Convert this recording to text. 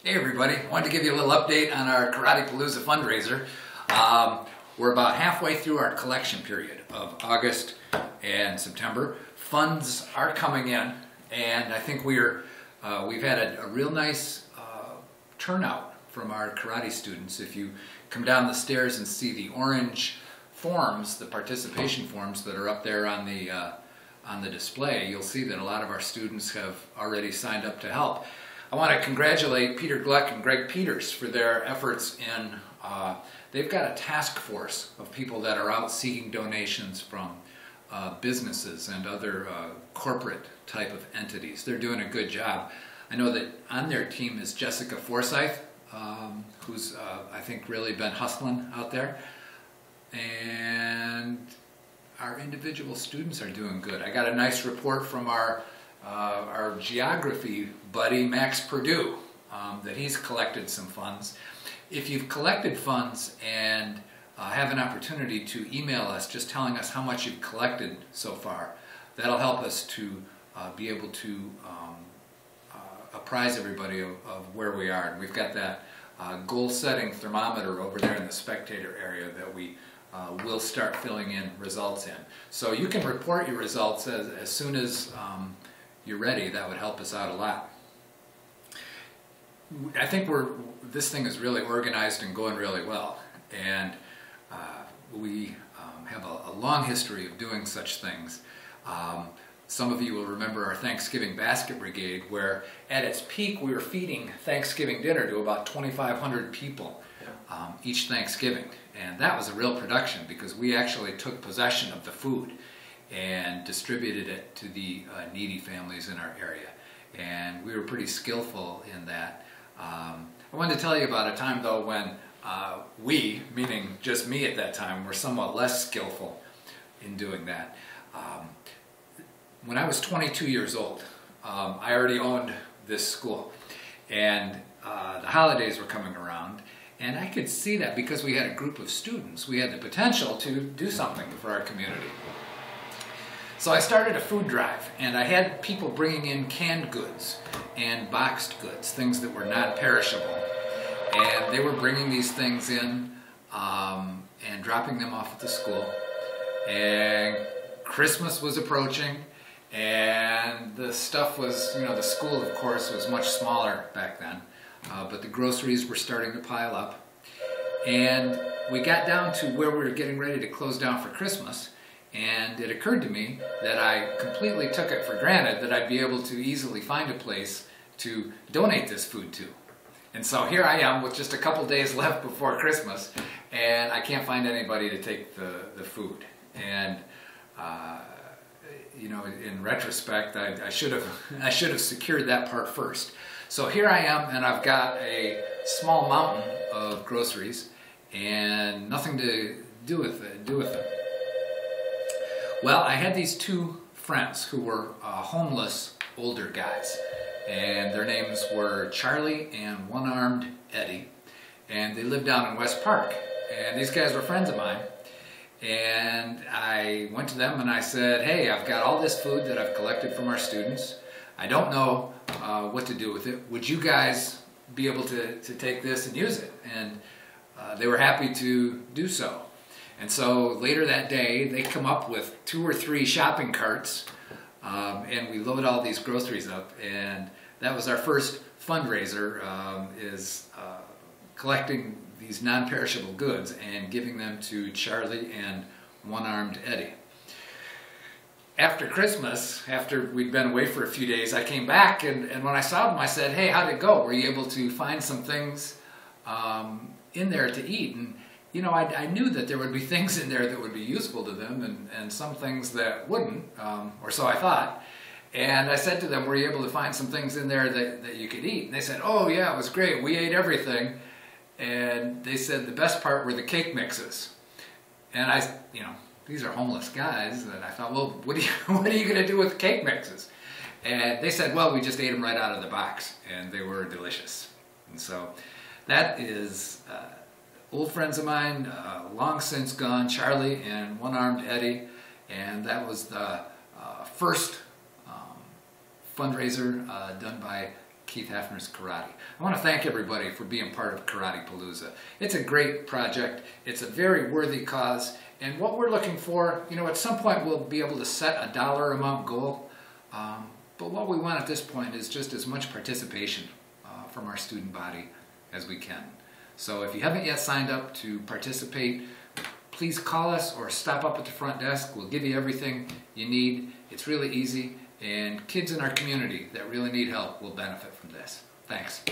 Hey everybody, I wanted to give you a little update on our Karate Palooza fundraiser. We're about halfway through our collection period of August and September. Funds are coming in, and I think we've had a real nice turnout from our karate students. If you come down the stairs and see the orange forms, the participation forms that are up there on the display, you'll see that a lot of our students have already signed up to help. I want to congratulate Peter Gluck and Greg Peters for their efforts in, they've got a task force of people that are out seeking donations from businesses and other corporate type of entities. They're doing a good job. I know that on their team is Jessica Forsyth, who's I think really been hustling out there. And our individual students are doing good. I got a nice report from our geography buddy Max Purdue that he's collected some funds. If you've collected funds and have an opportunity to email us just telling us how much you've collected so far, that'll help us to be able to apprise everybody of where we are. And we've got that goal-setting thermometer over there in the spectator area that we will start filling in results in. So you can report your results as soon as you're ready. That would help us out a lot. I think this thing is really organized and going really well, and we have a long history of doing such things. Some of you will remember our Thanksgiving Basket Brigade, where at its peak we were feeding Thanksgiving dinner to about 2,500 people each Thanksgiving, and that was a real production because we actually took possession of the food and distributed it to the needy families in our area, and we were pretty skillful in that. I wanted to tell you about a time though when we, meaning just me at that time, were somewhat less skillful in doing that. When I was 22 years old, I already owned this school, and the holidays were coming around, and I could see that because we had a group of students, we had the potential to do something for our community. So I started a food drive, and I had people bringing in canned goods and boxed goods, things that were not perishable. And they were bringing these things in and dropping them off at the school. And Christmas was approaching, and the stuff was, the school, of course, was much smaller back then, but the groceries were starting to pile up. And we got down to where we were getting ready to close down for Christmas. And it occurred to me that I completely took it for granted that I'd be able to easily find a place to donate this food to. And so here I am with just a couple days left before Christmas, and I can't find anybody to take the food. And in retrospect, I should have secured that part first. So here I am, and I've got a small mountain of groceries and nothing to do with them. Well, I had these two friends who were homeless older guys, and their names were Charlie and One-Armed Eddie, and they lived down in West Park, and these guys were friends of mine. And I went to them and I said, hey, I've got all this food that I've collected from our students. I don't know what to do with it. Would you guys be able to take this and use it? And they were happy to do so. And so later that day, they come up with 2 or 3 shopping carts, and we load all these groceries up. And that was our first fundraiser, is collecting these non-perishable goods and giving them to Charlie and One-Armed Eddie. After Christmas, after we'd been away for a few days, I came back, and when I saw them, I said, hey, how'd it go? Were you able to find some things in there to eat? And I knew that there would be things in there that would be useful to them, and some things that wouldn't, or so I thought. And I said to them, were you able to find some things in there that you could eat? And they said, oh yeah, it was great. We ate everything. And they said the best part were the cake mixes. And these are homeless guys, and I thought, well, what are you going to do with cake mixes? And they said, well, we just ate them right out of the box, and they were delicious. And so that is old friends of mine, long since gone, Charlie and One-Armed Eddie, and that was the first fundraiser done by Keith Hafner's Karate. I want to thank everybody for being part of Karate Palooza. It's a great project. It's a very worthy cause. And what we're looking for, at some point we'll be able to set a dollar amount goal. But what we want at this point is just as much participation from our student body as we can. So if you haven't yet signed up to participate, please call us or stop up at the front desk. We'll give you everything you need. It's really easy. And kids in our community that really need help will benefit from this. Thanks.